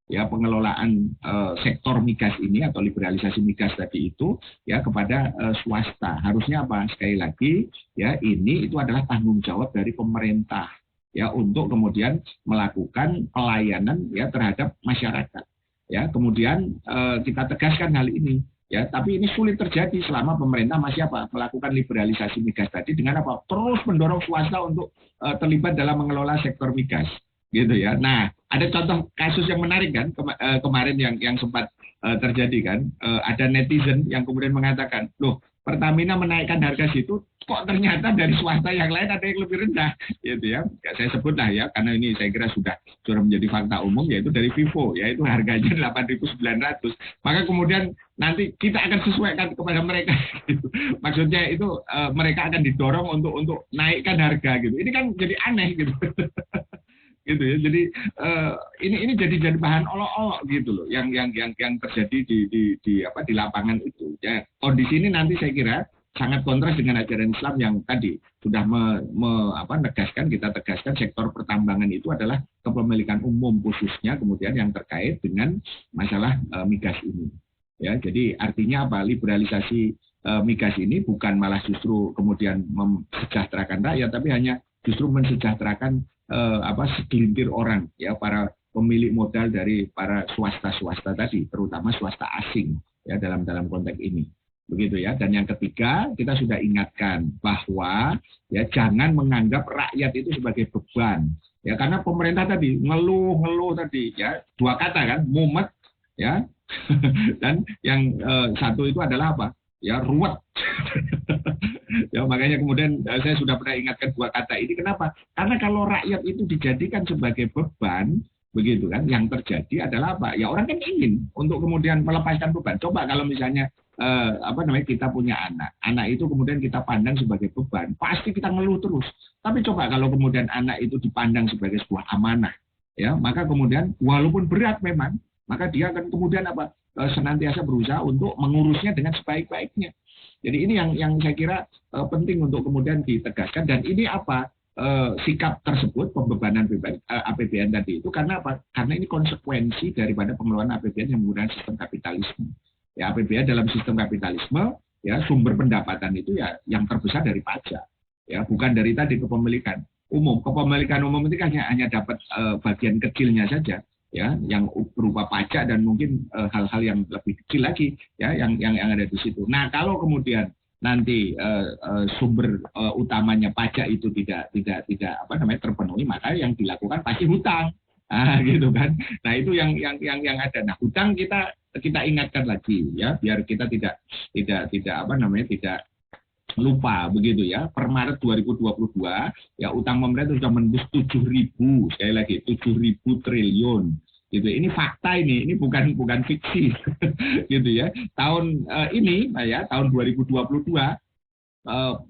ya pengelolaan sektor migas ini atau liberalisasi migas tadi itu ya kepada swasta. Harusnya apa? Sekali lagi ya itu adalah tanggung jawab dari pemerintah ya untuk kemudian melakukan pelayanan ya terhadap masyarakat. Ya, kemudian kita tegaskan hal ini ya, tapi ini sulit terjadi selama pemerintah masih melakukan liberalisasi migas tadi dengan terus mendorong swasta untuk terlibat dalam mengelola sektor migas. Gitu ya. Nah, ada contoh kasus yang menarik kan kemarin yang sempat terjadi kan, ada netizen yang kemudian mengatakan, loh Pertamina menaikkan harga situ, kok ternyata dari swasta yang lain ada yang lebih rendah, gitu ya. Ya saya sebut lah ya, karena ini saya kira sudah menjadi fakta umum, yaitu dari Vivo, yaitu harganya 8.900. Maka kemudian nanti kita akan sesuaikan kepada mereka. Gitu. Maksudnya itu mereka akan didorong untuk naikkan harga gitu. Ini kan jadi aneh gitu. Gitu ya. Jadi ini jadi bahan olok-olok gitu loh yang terjadi di lapangan itu. Ya, kondisi ini nanti saya kira sangat kontras dengan ajaran Islam yang tadi sudah kita tegaskan sektor pertambangan itu adalah kepemilikan umum khususnya kemudian yang terkait dengan masalah migas ini. Ya, jadi artinya apa? Liberalisasi migas ini bukan malah justru kemudian mensejahterakan rakyat, tapi hanya justru mensejahterakan segelintir orang ya, para pemilik modal dari para swasta tadi, terutama swasta asing ya dalam konteks ini, begitu ya. Dan yang ketiga, kita sudah ingatkan bahwa ya jangan menganggap rakyat itu sebagai beban ya, karena pemerintah tadi ngeluh tadi ya, dua kata kan, mumet ya dan yang satu itu adalah apa ya, ruwet. Ya, makanya kemudian saya sudah pernah ingatkan dua kata ini. Kenapa? Karena kalau rakyat itu dijadikan sebagai beban, begitu kan, yang terjadi adalah apa? Ya orang kan ingin untuk kemudian melepaskan beban. Coba kalau misalnya kita punya anak itu kemudian kita pandang sebagai beban, pasti kita ngeluh terus. Tapi coba kalau kemudian anak itu dipandang sebagai sebuah amanah, ya maka kemudian walaupun berat memang, maka dia akan kemudian senantiasa berusaha untuk mengurusnya dengan sebaik-baiknya. Jadi ini yang saya kira penting untuk kemudian ditegaskan, dan ini sikap tersebut pembebanan APBN tadi itu karena apa? Karena ini konsekuensi daripada pengelolaan APBN yang menggunakan sistem kapitalisme. Ya, APBN dalam sistem kapitalisme ya sumber pendapatan itu ya yang terbesar dari pajak. Ya, bukan dari tadi kepemilikan umum. Kepemilikan umum itu kan hanya dapat bagian kecilnya saja. Ya, yang berupa pajak dan mungkin hal-hal yang lebih kecil lagi ya yang ada di situ. Nah, kalau kemudian nanti sumber utamanya pajak itu tidak terpenuhi, maka yang dilakukan pasti hutang. Gitu kan. Nah, itu yang ada. Nah, hutang kita ingatkan lagi ya, biar kita tidak lupa begitu ya. Per Maret 2022 ya utang pemerintah sudah menembus 7.000, sekali lagi 7.000 triliun gitu. Ini fakta, ini bukan fiksi. Gitu ya. Tahun ini ya, tahun 2022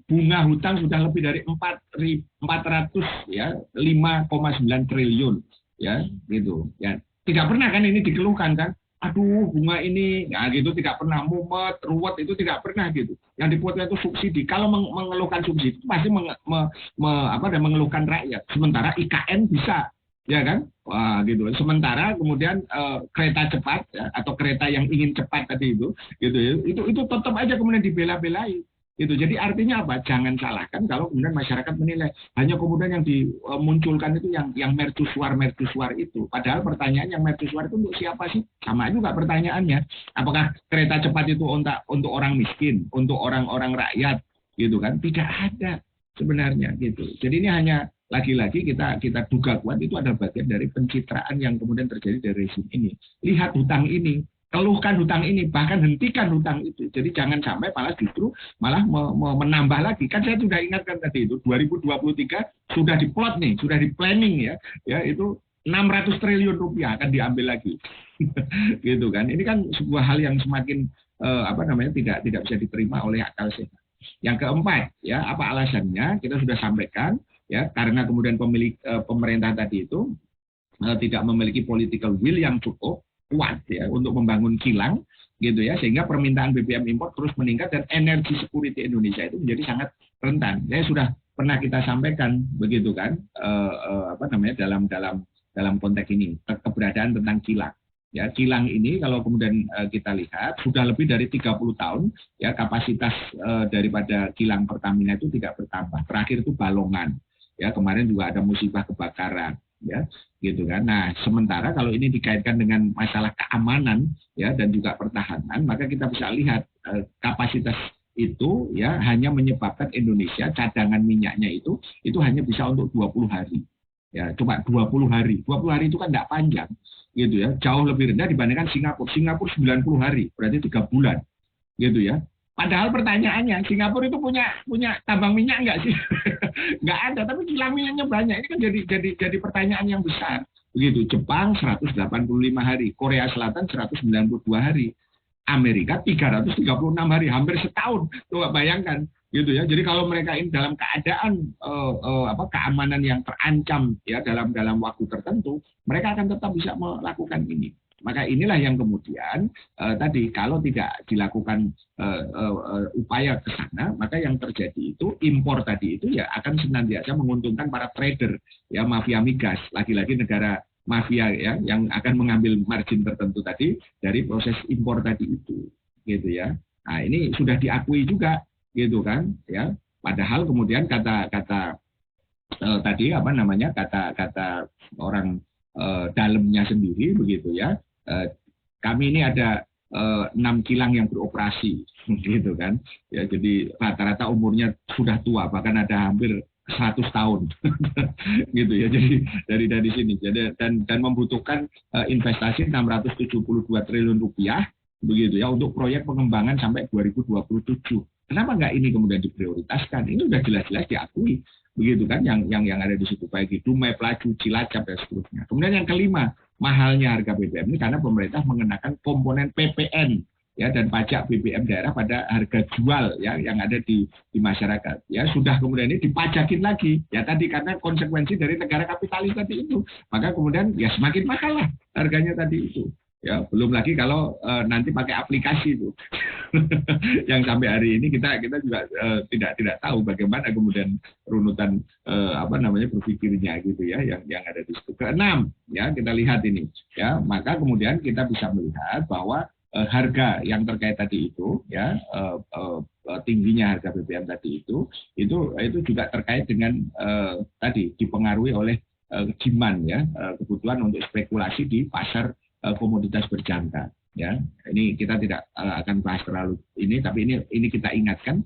bunga hutang sudah lebih dari 405,9 triliun ya, gitu ya. Tidak pernah kan ini dikeluhkan kan, aduh bunga ini ya gitu, tidak pernah, mumet ruwet, itu tidak pernah gitu. Yang dibuatnya itu subsidi. Kalau mengeluhkan subsidi itu pasti mengeluhkan rakyat. Sementara IKN bisa, ya kan? Wah, gitu. Sementara kemudian kereta cepat ya, atau kereta yang ingin cepat tadi itu, gitu ya, itu tetap aja kemudian dibela-belain. Gitu. Jadi artinya apa? Jangan salahkan kalau kemudian masyarakat menilai hanya kemudian yang dimunculkan itu yang mercusuar itu. Padahal pertanyaan yang mercusuar itu untuk siapa sih? Sama juga pertanyaannya. Apakah kereta cepat itu untuk orang miskin, untuk orang-orang rakyat, gitu kan? Tidak ada sebenarnya gitu. Jadi ini hanya lagi-lagi kita duga kuat itu adalah bagian dari pencitraan yang kemudian terjadi dari rezim ini. Lihat hutang ini, keluhkan hutang ini, bahkan hentikan hutang itu. Jadi jangan sampai justru menambah lagi. Kan saya sudah ingatkan tadi itu 2023 sudah diplot nih, sudah di planning ya itu 600 triliun rupiah akan diambil lagi. Gitu kan. Ini kan sebuah hal yang semakin tidak bisa diterima oleh akal sehat. Yang keempat ya, apa alasannya? Kita sudah sampaikan ya, karena kemudian pemerintah tadi itu tidak memiliki political will yang cukup kuat ya untuk membangun kilang gitu ya, sehingga permintaan BBM impor terus meningkat dan energi security Indonesia itu menjadi sangat rentan. Sudah pernah kita sampaikan begitu kan, dalam konteks ini keberadaan tentang kilang. Ya, kilang ini kalau kemudian kita lihat sudah lebih dari 30 tahun ya, kapasitas daripada kilang Pertamina itu tidak bertambah. Terakhir itu Balongan. Ya, kemarin juga ada musibah kebakaran ya, gitu kan. Nah, sementara kalau ini dikaitkan dengan masalah keamanan ya dan juga pertahanan, maka kita bisa lihat kapasitas itu ya hanya menyebabkan Indonesia cadangan minyaknya itu hanya bisa untuk 20 hari. Ya, coba 20 hari. 20 hari itu kan tidak panjang, gitu ya. Jauh lebih rendah dibandingkan Singapura. Singapura 90 hari, berarti 3 bulan, gitu ya. Padahal pertanyaannya, Singapura itu punya tambang minyak nggak sih? Nggak ada, tapi kilang minyaknya banyak. Ini kan jadi pertanyaan yang besar. Begitu, Jepang 185 hari, Korea Selatan 192 hari, Amerika 336 hari, hampir setahun. Coba bayangkan, gitu ya. Jadi kalau mereka ini dalam keadaan keamanan yang terancam ya dalam waktu tertentu, mereka akan tetap bisa melakukan ini. Maka inilah yang kemudian tadi kalau tidak dilakukan upaya ke sana, maka yang terjadi itu impor tadi itu ya akan senantiasa menguntungkan para trader ya, mafia migas, lagi-lagi negara mafia ya yang akan mengambil margin tertentu tadi dari proses impor tadi itu, gitu ya. Nah, ini sudah diakui juga, gitu kan ya. Padahal kemudian kata tadi kata orang dalamnya sendiri begitu ya, kami ini ada 6 kilang yang beroperasi, gitu kan. Ya, jadi rata-rata umurnya sudah tua, bahkan ada hampir 100 tahun, gitu ya. Jadi dari sini, jadi dan membutuhkan investasi 672 triliun rupiah, begitu ya, untuk proyek pengembangan sampai 2027. Kenapa nggak ini kemudian diprioritaskan? Ini sudah jelas-jelas diakui, begitu kan, yang ada di situ, baik itu Dumai, Pelaju, Cilacap dan seterusnya. Kemudian yang kelima, mahalnya harga BBM ini karena pemerintah mengenakan komponen PPN ya dan pajak BBM daerah pada harga jual ya yang ada di masyarakat. Ya sudah kemudian ini dipajakin lagi ya tadi karena konsekuensi dari negara kapitalis tadi itu. Maka kemudian ya semakin mahal lah harganya tadi itu. Ya, belum lagi kalau nanti pakai aplikasi itu. Yang sampai hari ini kita juga tidak tahu bagaimana kemudian runutan berpikirnya gitu ya yang ada di situ. Keenam ya kita lihat ini ya, maka kemudian kita bisa melihat bahwa harga yang terkait tadi itu ya tingginya harga BBM tadi itu juga terkait dengan tadi dipengaruhi oleh demand ya, kebutuhan untuk spekulasi di pasar komoditas berjangka ya. Ini kita tidak akan bahas terlalu ini, tapi ini kita ingatkan.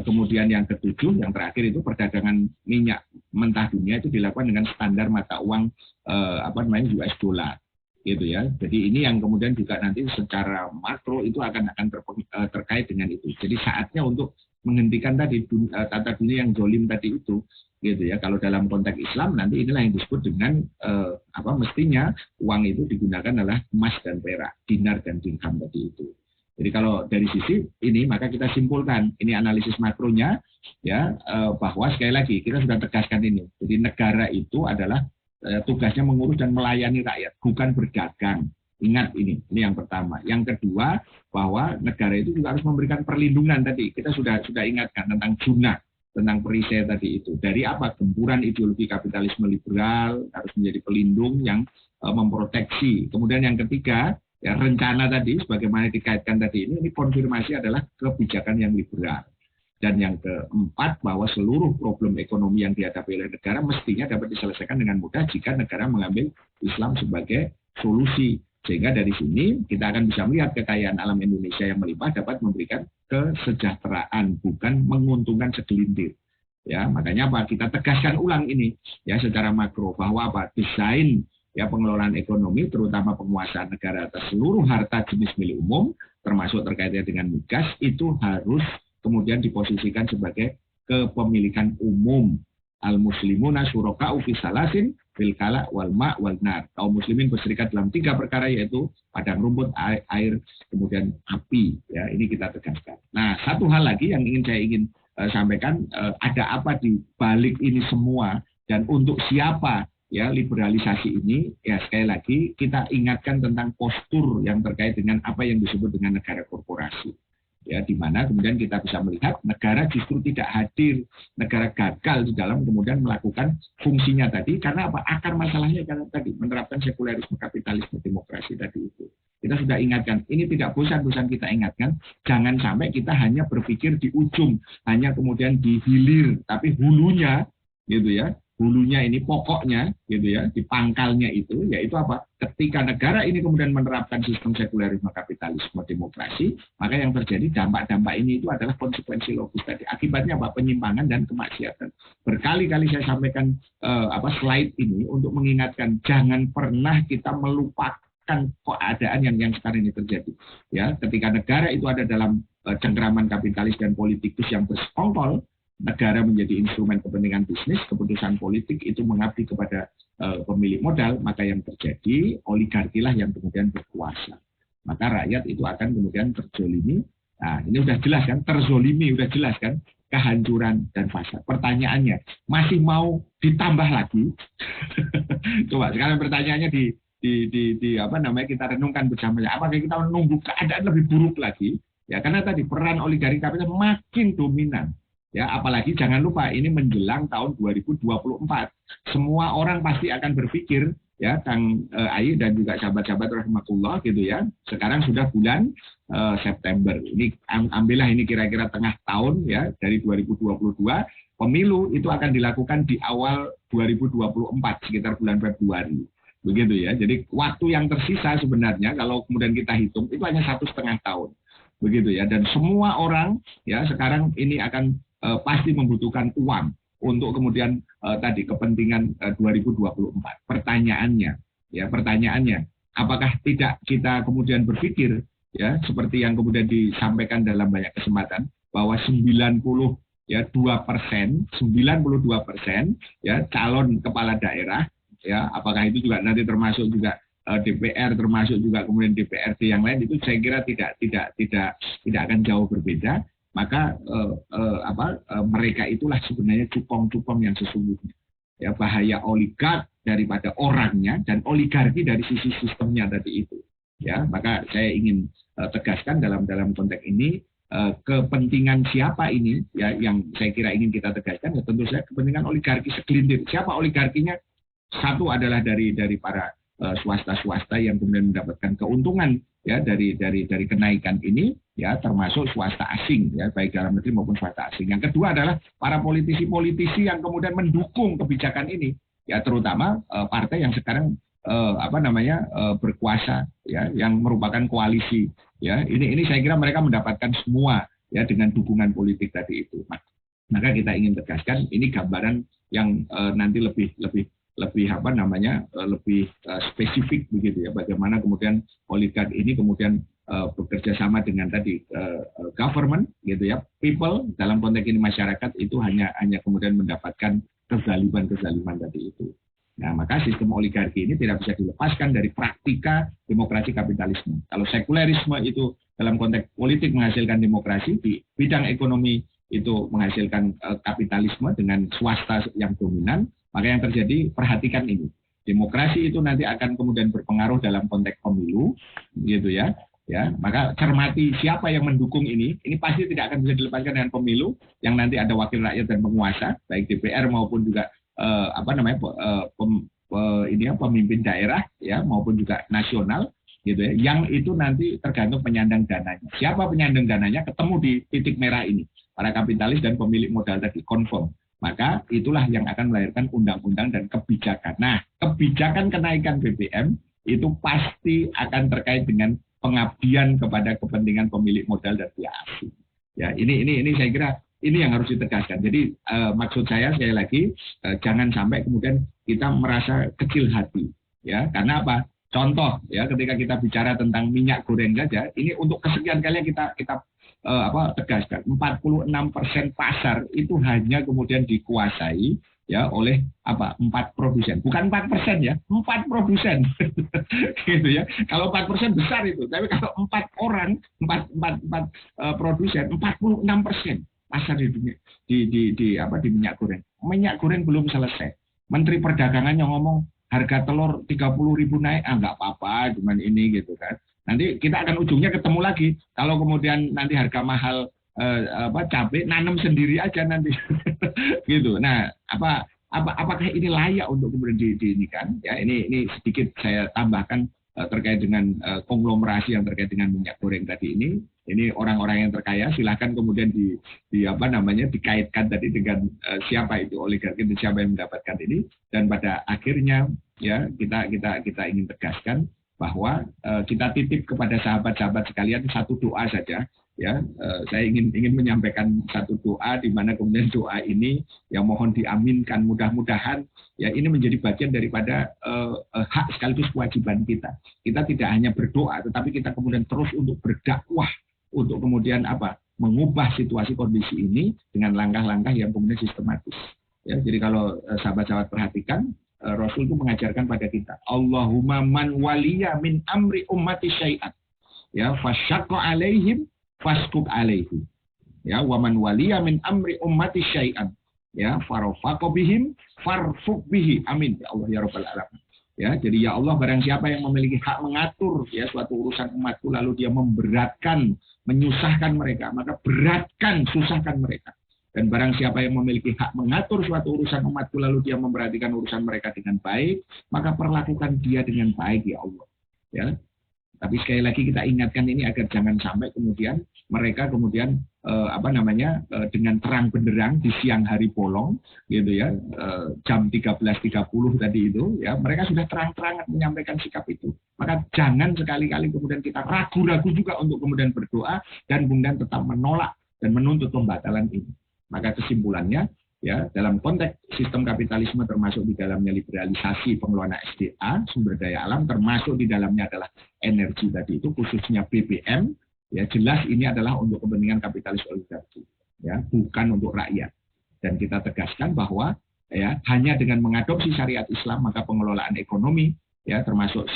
Kemudian yang ketujuh, yang terakhir itu perdagangan minyak mentah dunia itu dilakukan dengan standar mata uang US dollar, gitu ya. Jadi ini yang kemudian juga nanti secara makro itu akan terkait dengan itu. Jadi saatnya untuk menghentikan tadi tata dunia yang zolim tadi itu, gitu ya. Kalau dalam konteks Islam nanti inilah yang disebut dengan mestinya uang itu digunakan adalah emas dan perak, dinar dan dirham tadi itu. Jadi kalau dari sisi ini maka kita simpulkan ini analisis makronya ya, bahwa sekali lagi kita sudah tegaskan ini. Jadi negara itu adalah tugasnya mengurus dan melayani rakyat, bukan berdagang. Ingat ini yang pertama. Yang kedua, bahwa negara itu juga harus memberikan perlindungan tadi. Kita sudah ingatkan tentang junah, tentang perisai tadi itu. Dari apa? Gempuran ideologi kapitalisme liberal harus menjadi pelindung yang memproteksi. Kemudian yang ketiga, ya rencana tadi, sebagaimana dikaitkan tadi ini konfirmasi adalah kebijakan yang liberal. Dan yang keempat, bahwa seluruh problem ekonomi yang dihadapi oleh negara mestinya dapat diselesaikan dengan mudah jika negara mengambil Islam sebagai solusi. Sehingga dari sini kita akan bisa melihat kekayaan alam Indonesia yang melimpah dapat memberikan kesejahteraan, bukan menguntungkan segelintir. Ya, makanya apa? Kita tegaskan ulang ini ya secara makro bahwa desain ya pengelolaan ekonomi, terutama penguasaan negara atas seluruh harta jenis milik umum, termasuk terkaitnya dengan migas, itu harus kemudian diposisikan sebagai kepemilikan umum. Al-muslimuna syuraka'u fi salasin fil kala wal ma' wal nar. Kaum muslimin berserikat dalam 3 perkara, yaitu padang rumput, air, kemudian api. Ya, ini kita tegaskan. Nah, satu hal lagi yang saya ingin sampaikan, ada apa di balik ini semua dan untuk siapa ya liberalisasi ini? Ya, sekali lagi kita ingatkan tentang postur yang terkait dengan apa yang disebut dengan negara korporasi. Ya, di mana kemudian kita bisa melihat negara justru tidak hadir, negara gagal di dalam kemudian melakukan fungsinya tadi, karena apa? Akar masalahnya karena tadi menerapkan sekulerisme, kapitalisme, demokrasi tadi itu. Kita sudah ingatkan, ini tidak bosan-bosan kita ingatkan, jangan sampai kita hanya berpikir di ujung, hanya kemudian di hilir, tapi hulunya gitu ya, hulunya ini, pokoknya gitu ya, di pangkalnya itu, yaitu apa? Ketika negara ini kemudian menerapkan sistem sekulerisme, kapitalisme, demokrasi, maka yang terjadi dampak-dampak ini itu adalah konsekuensi logis tadi. Akibatnya apa? Penyimpangan dan kemaksiatan. Berkali-kali saya sampaikan slide ini untuk mengingatkan jangan pernah kita melupakan keadaan yang sekarang ini terjadi. Ya, ketika negara itu ada dalam cengkraman kapitalis dan politikus yang bersekongkol, negara menjadi instrumen kepentingan bisnis, keputusan politik itu mengabdi kepada pemilik modal, maka yang terjadi oligarkilah yang kemudian berkuasa. Maka rakyat itu akan kemudian terzolimi. Nah, ini udah jelas kan, terzolimi udah jelas kan, kehancuran dan fasad. Pertanyaannya, masih mau ditambah lagi? Coba sekarang pertanyaannya kita renungkan bersama. Apakah kita menunggu keadaan lebih buruk lagi? Ya, karena tadi peran oligarki kapital makin dominan. Ya, apalagi jangan lupa ini menjelang tahun 2024. Semua orang pasti akan berpikir, ya, Kang Ayi dan juga sahabat-sahabat rahmatullah gitu ya. Sekarang sudah bulan September. Ini ambillah ini kira-kira tengah tahun ya, dari 2022. Pemilu itu akan dilakukan di awal 2024 sekitar bulan Februari. Begitu ya. Jadi waktu yang tersisa sebenarnya kalau kemudian kita hitung itu hanya 1,5 tahun. Begitu ya. Dan semua orang ya sekarang ini akan pasti membutuhkan uang untuk kemudian tadi kepentingan 2024. Pertanyaannya, apakah tidak kita kemudian berpikir ya seperti yang kemudian disampaikan dalam banyak kesempatan bahwa 92% ya calon kepala daerah ya, apakah itu juga nanti termasuk juga DPR, termasuk juga kemudian DPRD yang lain, itu saya kira tidak akan jauh berbeda. Maka mereka itulah sebenarnya cupong-cupong yang sesungguhnya. Ya, bahaya oligark daripada orangnya dan oligarki dari sisi sistemnya tadi itu. Ya, maka saya ingin tegaskan dalam konteks ini kepentingan siapa ini ya yang saya kira ingin kita tegaskan, ya tentu saja kepentingan oligarki segelintir. Siapa oligarkinya? Satu adalah dari para swasta-swasta yang kemudian mendapatkan keuntungan ya dari kenaikan ini ya, termasuk swasta asing ya, baik dalam negeri maupun swasta asing. Yang kedua adalah para politisi-politisi yang kemudian mendukung kebijakan ini ya, terutama partai yang sekarang berkuasa ya, yang merupakan koalisi ya. Ini saya kira mereka mendapatkan semua ya dengan dukungan politik tadi itu. Maka kita ingin tegaskan ini gambaran yang nanti lebih spesifik begitu ya, bagaimana kemudian oligark ini kemudian bekerja sama dengan tadi government gitu ya, people dalam konteks ini masyarakat itu hanya kemudian mendapatkan kezaliman tadi itu. Nah, maka sistem oligarki ini tidak bisa dilepaskan dari praktika demokrasi kapitalisme. Kalau sekulerisme itu dalam konteks politik menghasilkan demokrasi, di bidang ekonomi itu menghasilkan kapitalisme dengan swasta yang dominan, maka yang terjadi, perhatikan ini. Demokrasi itu nanti akan kemudian berpengaruh dalam konteks pemilu, gitu ya. Ya, maka cermati siapa yang mendukung ini pasti tidak akan bisa dilepaskan dengan pemilu yang nanti ada wakil rakyat dan penguasa, baik DPR maupun juga pemimpin daerah ya maupun juga nasional, gitu ya. Yang itu nanti tergantung penyandang dananya. Siapa penyandang dananya ketemu di titik merah ini, para kapitalis dan pemilik modal tadi confirm. Maka itulah yang akan melahirkan undang-undang dan kebijakan. Nah, kebijakan kenaikan BBM itu pasti akan terkait dengan pengabdian kepada kepentingan pemilik modal dan pihak asing. Ya, ini saya kira ini yang harus ditegaskan. Jadi maksud saya sekali lagi jangan sampai kemudian kita merasa kecil hati, ya. Karena apa? Contoh ya, ketika kita bicara tentang minyak goreng saja, ini untuk kesekian kalinya kita tegaskan 46% pasar itu hanya kemudian dikuasai ya oleh 4 produsen, bukan 4% ya, 4 produsen gitu ya. Kalau 4% besar itu, tapi kalau 4 orang 4 produsen 46% pasar di dunia di minyak goreng. Minyak goreng belum selesai. Menteri Perdagangannya ngomong harga telur 30.000 naik, nggak apa-apa, cuman ini gitu kan. Nanti kita akan ujungnya ketemu lagi. Kalau kemudian nanti harga mahal cabai, nanam sendiri aja nanti, gitu. Nah, apakah ini layak untuk kemudian diinikan? Ya, ini sedikit saya tambahkan terkait dengan konglomerasi yang terkait dengan minyak goreng tadi ini. Ini orang-orang yang terkaya silahkan kemudian di apa namanya dikaitkan tadi dengan siapa itu oligarki dan siapa yang mendapatkan ini, dan pada akhirnya ya kita ingin tegaskan bahwa kita titip kepada sahabat-sahabat sekalian satu doa saja ya. Saya ingin menyampaikan satu doa di mana kemudian doa ini yang mohon diaminkan, mudah-mudahan ya ini menjadi bagian daripada hak sekaligus kewajiban kita. Kita tidak hanya berdoa, tetapi kita kemudian terus untuk berdakwah, untuk kemudian apa, mengubah situasi kondisi ini dengan langkah-langkah yang kemudian sistematis. Ya, jadi kalau sahabat-sahabat perhatikan, Rasul itu mengajarkan pada kita, Allahumma man waliya min amri ummati syai'at, ya fasyaqqa alaihim faskub alaihi, ya waman waliya min amri ummati syai'an, ya farafaqo bihim farfuq bihi, amin ya Allah ya rabbal alamin. Ya, jadi ya Allah, barang siapa yang memiliki hak mengatur ya suatu urusan umatku lalu dia memberatkan, menyusahkan mereka, maka beratkan, susahkan mereka. Dan barang siapa yang memiliki hak mengatur suatu urusan umatku lalu dia memperhatikan urusan mereka dengan baik, maka perlakukan dia dengan baik ya Allah. Ya. Tapi sekali lagi kita ingatkan ini agar jangan sampai kemudian mereka kemudian dengan terang benderang di siang hari bolong gitu ya, jam 13.30 tadi itu ya, mereka sudah terang-terangan menyampaikan sikap itu. Maka jangan sekali-kali kemudian kita ragu-ragu juga untuk kemudian berdoa dan kemudian tetap menolak dan menuntut pembatalan ini. Maka kesimpulannya ya, dalam konteks sistem kapitalisme termasuk di dalamnya liberalisasi pengelolaan SDA, sumber daya alam, termasuk di dalamnya adalah energi tadi itu, khususnya BBM, ya jelas ini adalah untuk kepentingan kapitalis oligarki, ya bukan untuk rakyat. Dan kita tegaskan bahwa ya hanya dengan mengadopsi syariat Islam maka pengelolaan ekonomi ya termasuk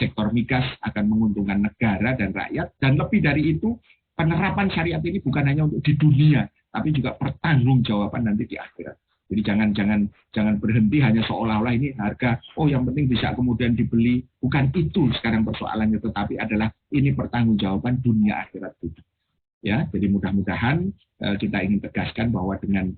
sektor migas akan menguntungkan negara dan rakyat, dan lebih dari itu penerapan syariat ini bukan hanya untuk di dunia tapi juga pertanggungjawaban nanti di akhirat. Jadi jangan berhenti hanya seolah-olah ini harga, oh yang penting bisa kemudian dibeli. Bukan itu sekarang persoalannya, tetapi adalah ini pertanggungjawaban dunia akhirat kita. Ya, jadi mudah-mudahan kita ingin tegaskan bahwa dengan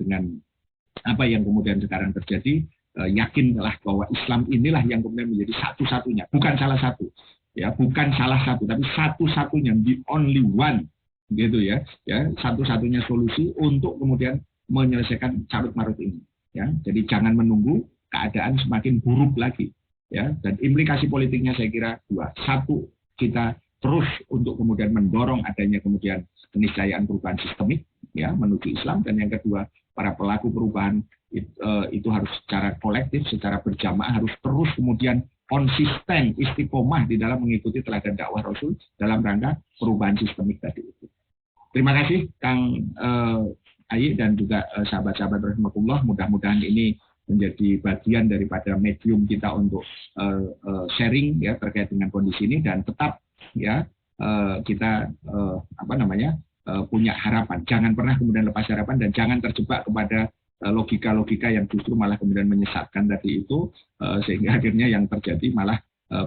apa yang kemudian sekarang terjadi, yakinlah bahwa Islam inilah yang kemudian menjadi satu-satunya, bukan salah satu. Ya, bukan salah satu, tapi satu-satunya, the only one. Gitu ya, satu-satunya solusi untuk kemudian menyelesaikan carut marut ini. Ya, jadi jangan menunggu keadaan semakin buruk lagi. Ya, dan implikasi politiknya saya kira dua. Satu, kita terus untuk kemudian mendorong adanya kemudian keniscayaan perubahan sistemik, ya menuju Islam. Dan yang kedua, para pelaku perubahan itu harus secara kolektif, secara berjamaah harus terus kemudian konsisten, istiqomah di dalam mengikuti teladan dakwah Rasul dalam rangka perubahan sistemik tadi itu. Terima kasih Kang Ayi dan juga sahabat-sahabat rahimakumullah. Mudah-mudahan ini menjadi bagian daripada medium kita untuk sharing ya terkait dengan kondisi ini, dan tetap ya kita punya harapan. Jangan pernah kemudian lepas harapan dan jangan terjebak kepada logika-logika yang justru malah kemudian menyesatkan tadi itu, sehingga akhirnya yang terjadi malah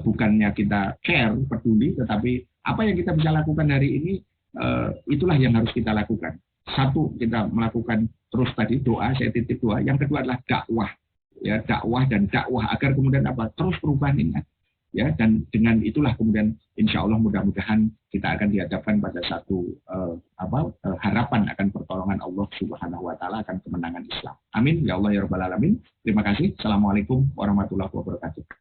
bukannya kita care, peduli, tetapi apa yang kita bisa lakukan hari ini, itulah yang harus kita lakukan. Satu, kita melakukan terus tadi doa, saya titip doa. Yang kedua adalah dakwah, ya dakwah dan dakwah agar kemudian apa, terus perubahan ini, ya. Dan dengan itulah kemudian insya Allah mudah-mudahan kita akan dihadapkan pada satu harapan akan pertolongan Allah Subhanahu Wa Taala, akan kemenangan Islam. Amin ya Allah ya Rabbal Alamin. Terima kasih. Assalamualaikum warahmatullahi wabarakatuh.